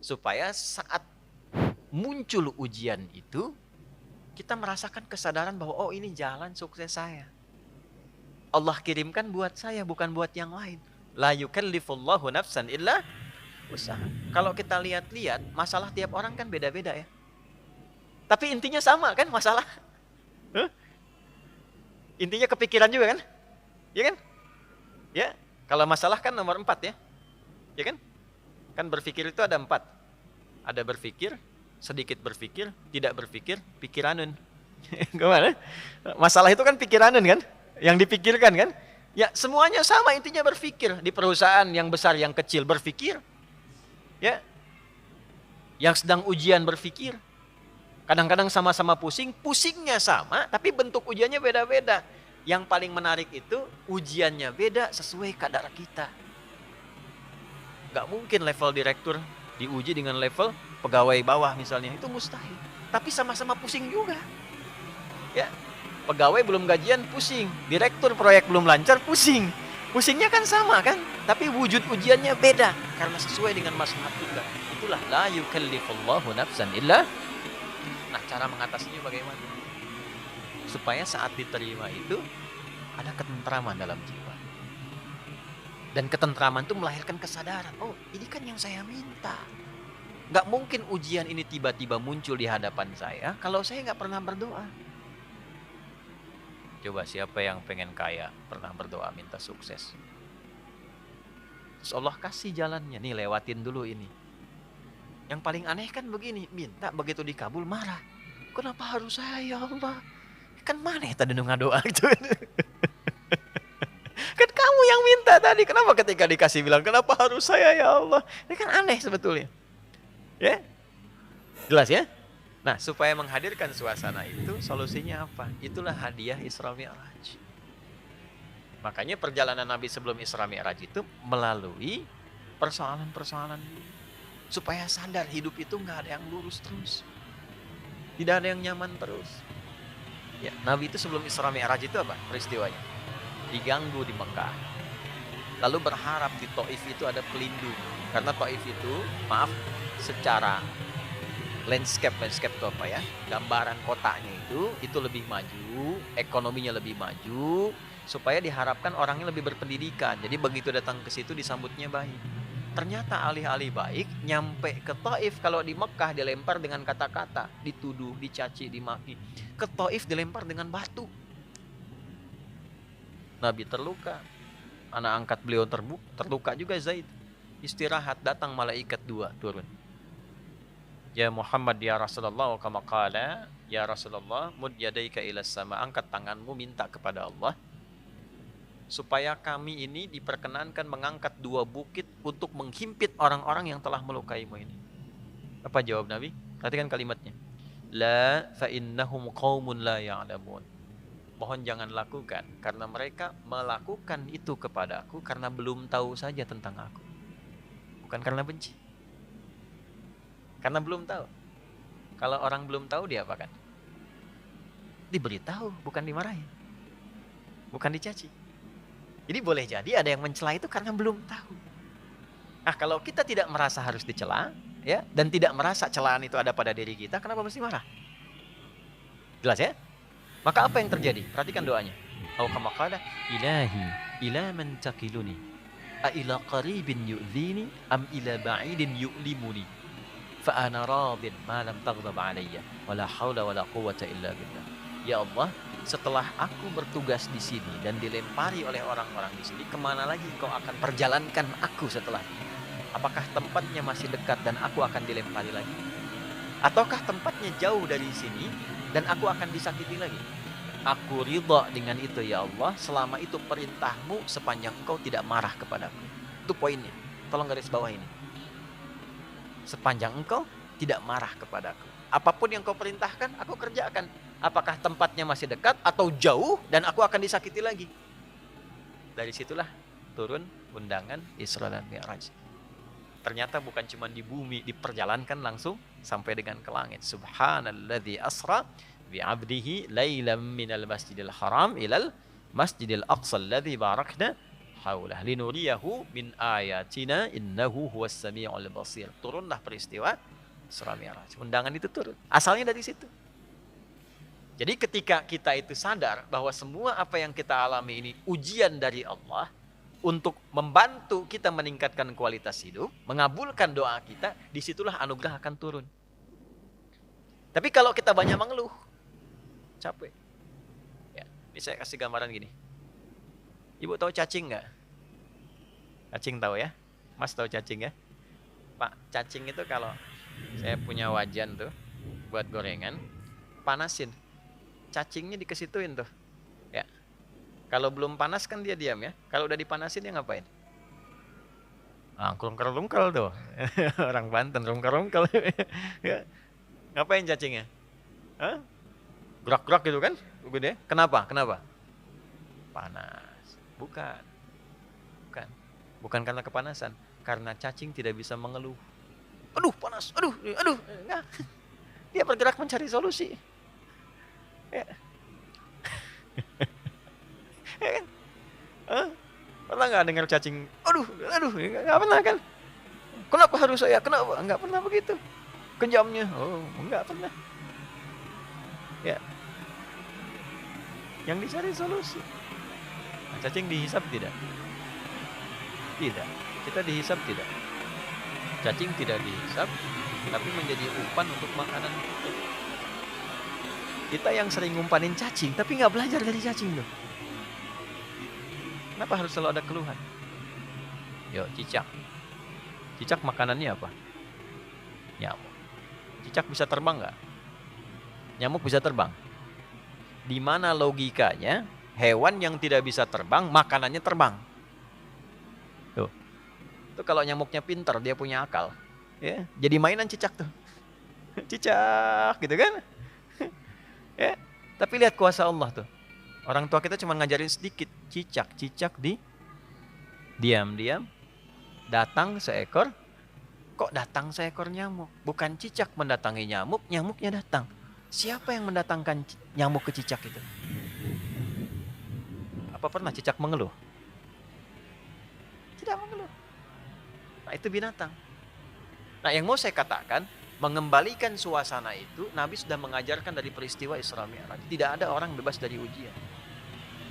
Supaya saat muncul ujian itu, kita merasakan kesadaran bahwa oh ini jalan sukses saya. Allah kirimkan buat saya, bukan buat yang lain. La yukallifullahu nafsan illa usaha. Kalau kita lihat-lihat, masalah tiap orang kan beda-beda ya. Tapi intinya sama kan masalah. Huh? Intinya kepikiran juga kan? Ya kan? Ya. Kalau masalah kan nomor 4 ya. Ya kan? Kan berpikir itu ada 4. Ada berpikir, sedikit berpikir, tidak berpikir, pikiranun. Gimana? Masalah itu kan pikiranun kan? Yang dipikirkan kan? Ya semuanya sama, intinya berpikir. Di perusahaan yang besar, yang kecil berpikir. Ya. Yang sedang ujian berpikir. Kadang-kadang sama-sama pusing, pusingnya sama, tapi bentuk ujiannya beda-beda. Yang paling menarik itu, ujiannya beda sesuai kadar kita. Gak mungkin level direktur diuji dengan level pegawai bawah misalnya, itu mustahil. Tapi sama-sama pusing juga. Ya, pegawai belum gajian pusing, direktur proyek belum lancar pusing. Pusingnya kan sama kan, tapi wujud ujiannya beda karena sesuai dengan maslahat kita. Itulah la yukallifullahu nafsan illa. Nah, cara mengatasinya bagaimana? Supaya saat diterima itu ada ketentraman dalam jiwa. Dan ketentraman itu melahirkan kesadaran. Oh, ini kan yang saya minta. Gak mungkin ujian ini tiba-tiba muncul di hadapan saya kalau saya gak pernah berdoa. Coba siapa yang pengen kaya pernah berdoa minta sukses? Terus Allah kasih jalannya. Nih lewatin dulu ini. Yang paling aneh kan begini, minta begitu dikabul marah. Kenapa harus saya ya Allah? Kan maneh tadi ngadoa gitu. Kan kamu yang minta tadi, kenapa ketika dikasih bilang kenapa harus saya ya Allah? Ini kan aneh sebetulnya. Ya? Jelas ya? Nah, supaya menghadirkan suasana itu, solusinya apa? Itulah hadiah Isra Mi'raj. Makanya perjalanan Nabi sebelum Isra Mi'raj itu melalui persoalan-persoalan supaya sadar hidup itu nggak ada yang lurus terus, tidak ada yang nyaman terus. Ya, Nabi itu sebelum Isra Mi'raj itu apa peristiwanya? Diganggu di Mekah, lalu berharap di Taif itu ada pelindung, karena Taif itu, maaf, secara landscape itu apa ya? Gambaran kotanya itu lebih maju, ekonominya lebih maju, supaya diharapkan orangnya lebih berpendidikan. Jadi begitu datang ke situ disambutnya baik. Ternyata alih-alih baik, nyampe ke Taif, kalau di Mekah dilempar dengan kata-kata, dituduh, dicaci, dimaki. Ke Taif dilempar dengan batu. Nabi terluka. Anak angkat beliau terluka juga Zaid. Istirahat, datang malaikat 2 turun. Ya Muhammad ya Rasulullah, kama qala, ya Rasulullah, mud yadaika ilas sama, angkat tanganmu minta kepada Allah supaya kami ini diperkenankan mengangkat 2 bukit untuk menghimpit orang-orang yang telah melukaimu ini. Apa jawab Nabi? Perhatikan kalimatnya. La fa innahum qaumun la ya'lamun. Mohon jangan lakukan, karena mereka melakukan itu kepadaku karena belum tahu saja tentang aku. Bukan karena benci. Karena belum tahu. Kalau orang belum tahu dia apakan? Diberitahu, bukan dimarahin. Bukan dicaci. Jadi boleh jadi ada yang mencela itu karena belum tahu. Nah, kalau kita tidak merasa harus dicela, ya, dan tidak merasa celaan itu ada pada diri kita, kenapa mesti marah? Jelas ya? Maka apa yang terjadi? Perhatikan doanya. Au kama qala ilahi ila man taqiluni a ila qaribin yu'dhini am ila ba'idin yu'limuni fa ana radin ma lam taghdab alayya wala haula wala quwwata illa billah. Ya Allah, setelah aku bertugas di sini dan dilempari oleh orang-orang di sini, kemana lagi Engkau akan perjalankan aku setelah ini? Apakah tempatnya masih dekat dan aku akan dilempari lagi? Ataukah tempatnya jauh dari sini dan aku akan disakiti lagi? Aku ridha dengan itu ya Allah, selama itu perintahmu sepanjang Engkau tidak marah kepadaku. Itu poinnya, tolong garis bawah ini. Sepanjang Engkau tidak marah kepadaku, apapun yang Kau perintahkan aku kerjakan. Apakah tempatnya masih dekat atau jauh dan aku akan disakiti lagi? Dari situlah turun undangan Isra dan Mi'raj. Ternyata bukan cuma di bumi, diperjalankan langsung sampai dengan ke langit. Subhanalladzi asra bi'abdihi lailam minal masjidil haram ilal masjidil aqsa alladzi barakna haulah linuriyahu min ayatina innahu huwas samiul basir. Turunlah peristiwa Isra Mi'raj. Undangan itu turun. Asalnya dari situ. Jadi ketika kita itu sadar bahwa semua apa yang kita alami ini ujian dari Allah untuk membantu kita meningkatkan kualitas hidup, mengabulkan doa kita, disitulah anugerah akan turun. Tapi kalau kita banyak mengeluh, capek. Ya, ini saya kasih gambaran gini. Ibu tahu cacing nggak? Cacing tahu ya? Mas tahu cacing ya? Pak, cacing itu kalau saya punya wajan tuh buat gorengan, panasin. Cacingnya dikesituin tuh. Ya. Kalau belum panas kan dia diam ya. Kalau udah dipanasin dia ngapain? Rungkel-rungkel tuh. Orang Banten rungkel-rungkel. Ya. Ngapain cacingnya? Hah? Gerak-gerak gitu kan? Gede. Kenapa? Kenapa? Panas. Bukan. Bukan karena kepanasan. Karena cacing tidak bisa mengeluh. Aduh panas, aduh. Enggak. Dia bergerak mencari solusi. Ya. Ya kan? Pernah nggak dengar cacing? Aduh, nggak pernah kan? Kenapa harus saya? Kenapa? Nggak pernah begitu. Kejamnya, nggak pernah. Ya. Yang dicari solusi. Nah, cacing dihisap tidak? Tidak. Kita dihisap tidak? Cacing tidak dihisap, tapi menjadi umpan untuk makanan kita. Kita yang sering ngumpanin cacing, tapi nggak belajar dari cacing loh. Kenapa harus selalu ada keluhan? Yo, cicak. Cicak makanannya apa? Nyamuk. Cicak bisa terbang nggak? Nyamuk bisa terbang. Di mana logikanya hewan yang tidak bisa terbang, makanannya terbang? Tuh. Itu kalau nyamuknya pintar, dia punya akal. Ya, jadi mainan cicak tuh. Cicak gitu kan? Ya, tapi lihat kuasa Allah tuh. Orang tua kita cuma ngajarin sedikit. Cicak diam-diam datang seekor. Kok datang seekor nyamuk? Bukan cicak mendatangi nyamuk, nyamuknya datang. Siapa yang mendatangkan nyamuk ke cicak itu? Apa pernah cicak mengeluh? Tidak mengeluh. Nah, itu binatang. Nah, yang mau saya katakan, mengembalikan suasana itu, Nabi sudah mengajarkan dari peristiwa Isra Mi'raj. Tidak ada orang bebas dari ujian.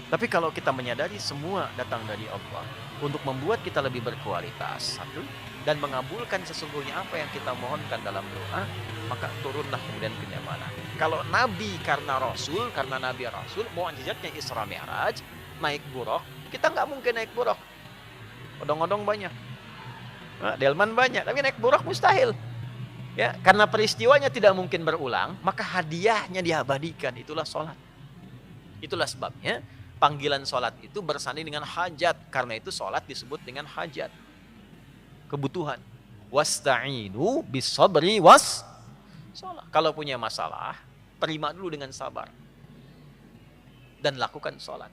Tapi kalau kita menyadari semua datang dari Allah untuk membuat kita lebih berkualitas, satu, dan mengabulkan sesungguhnya apa yang kita mohonkan dalam doa, maka turunlah kemudian kenyamanan. Kalau Nabi karena Rasul, karena Nabi Rasul, mukjizatnya Isra Mi'raj, naik buraq, kita nggak mungkin naik buraq. Odong-odong banyak, delman banyak, tapi naik buraq mustahil. Ya, karena peristiwanya tidak mungkin berulang, maka hadiahnya diabadikan. Itulah sholat. Itulah sebabnya panggilan sholat itu bersanding dengan hajat. Karena itu sholat disebut dengan hajat. Kebutuhan. Wasta'inu bisabri was sholat. Kalau punya masalah, terima dulu dengan sabar. Dan lakukan sholat.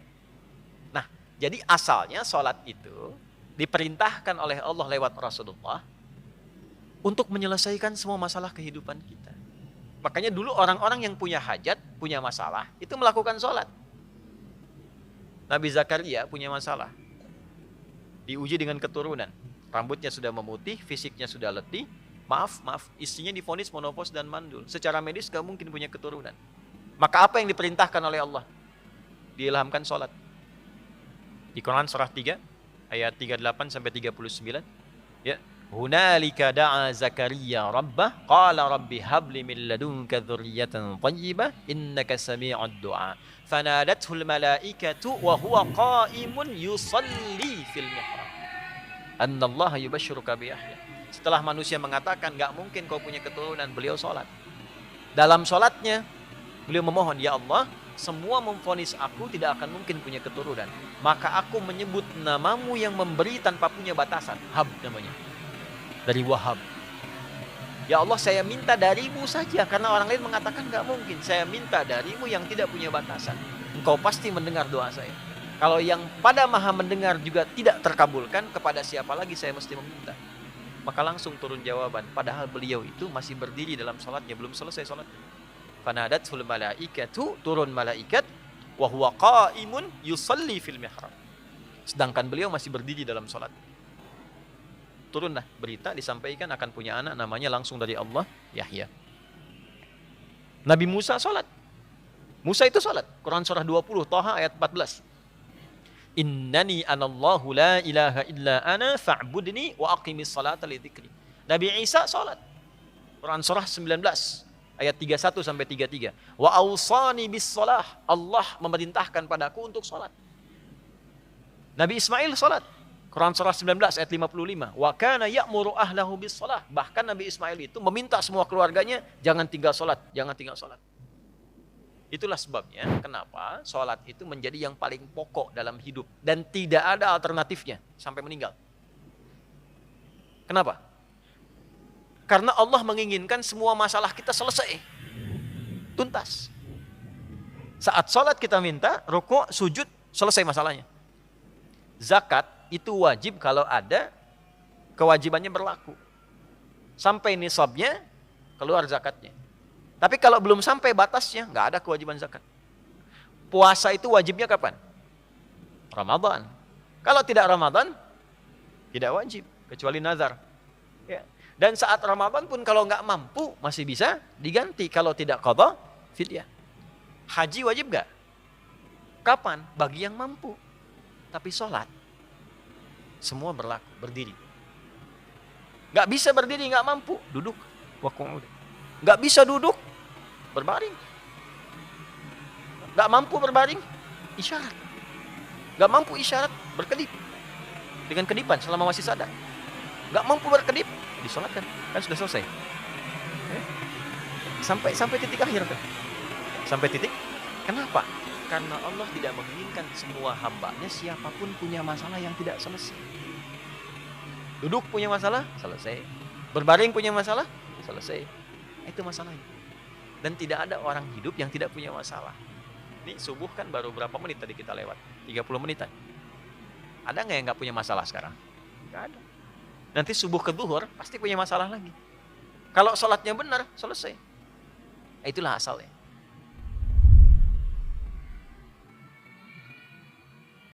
Nah, jadi asalnya sholat itu diperintahkan oleh Allah lewat Rasulullah untuk menyelesaikan semua masalah kehidupan kita. Makanya dulu orang-orang yang punya hajat, punya masalah, itu melakukan sholat. Nabi Zakaria punya masalah. Diuji dengan keturunan. Rambutnya sudah memutih, fisiknya sudah letih. Maaf, istrinya divonis monopause dan mandul. Secara medis gak mungkin punya keturunan. Maka apa yang diperintahkan oleh Allah? Diilhamkan sholat. Di Quran surah 3, ayat 38 sampai 39. Ya. Hunalika da'a Zakaria rabbah qala rabbi habli min ladunka dzurriyyatan thayyibah innaka sami'ud du'a fanadathul malaikatu wa huwa qa'imun yusalli fil mihrab annallaha yubashshiruka bi Yahya. Setelah manusia mengatakan enggak mungkin kau punya keturunan, beliau salat. Dalam salatnya beliau memohon, ya Allah, semua memvonis aku tidak akan mungkin punya keturunan, maka aku menyebut namamu yang memberi tanpa punya batasan. Hab namanya, dari Wahab. Ya Allah, saya minta darimu saja, karena orang lain mengatakan gak mungkin. Saya minta darimu yang tidak punya batasan. Engkau pasti mendengar doa saya. Kalau yang pada maha mendengar juga tidak terkabulkan, kepada siapa lagi saya mesti meminta? Maka langsung turun jawaban. Padahal beliau itu masih berdiri dalam salatnya, belum selesai salat. Fanadathul malaikatu, turun malaikat, wa huwa qa'imun yusalli fil mihrab. Sedangkan beliau masih berdiri dalam sholat. Turunlah berita disampaikan akan punya anak namanya langsung dari Allah, Yahya. Nabi Musa sholat. Musa itu sholat. Quran surah 20, Thaha ayat 14. Innani anallahu la ilaha illa ana fa'budni wa aqimis salata li dzikri. Nabi Isa sholat. Quran surah 19 ayat 31 sampai 33. Wa awsani bis shalah. Allah memerintahkan padaku untuk sholat. Nabi Ismail sholat. Quran surah 19 ayat 55. Wa kana ya'muru ahlahu bis shalah. Bahkan Nabi Ismail itu meminta semua keluarganya jangan tinggal sholat, jangan tinggal sholat. Itulah sebabnya kenapa sholat itu menjadi yang paling pokok dalam hidup dan tidak ada alternatifnya sampai meninggal. Kenapa? Karena Allah menginginkan semua masalah kita selesai, tuntas. Saat sholat kita minta, rukuk, sujud, selesai masalahnya. Zakat itu wajib kalau ada kewajibannya berlaku. Sampai nisabnya, keluar zakatnya. Tapi kalau belum sampai batasnya, nggak ada kewajiban zakat. Puasa itu wajibnya kapan? Ramadan. Kalau tidak Ramadan, tidak wajib, kecuali nazar. Ya. Dan saat Ramadan pun kalau nggak mampu, masih bisa diganti. Kalau tidak qadha, fidyah. Haji wajib nggak? Kapan? Bagi yang mampu. Tapi sholat, semua berlaku, berdiri. Nggak bisa berdiri, nggak mampu, duduk. Nggak bisa duduk, berbaring. Nggak mampu berbaring, isyarat. Nggak mampu isyarat, berkedip. Dengan kedipan selama masih sadar. Nggak mampu berkedip, disolatkan. Kan sudah selesai. Sampai titik akhir kan. Sampai titik. Kenapa? Karena Allah tidak menginginkan semua hambanya siapapun punya masalah yang tidak selesai. Duduk punya masalah, selesai. Berbaring punya masalah, selesai. Itu masalahnya. Dan tidak ada orang hidup yang tidak punya masalah. Ini subuh kan baru berapa menit tadi kita lewat? 30 menitan. Ada nggak yang nggak punya masalah sekarang? Nggak ada. Nanti subuh ke zuhur pasti punya masalah lagi. Kalau sholatnya benar, selesai. Itulah asalnya.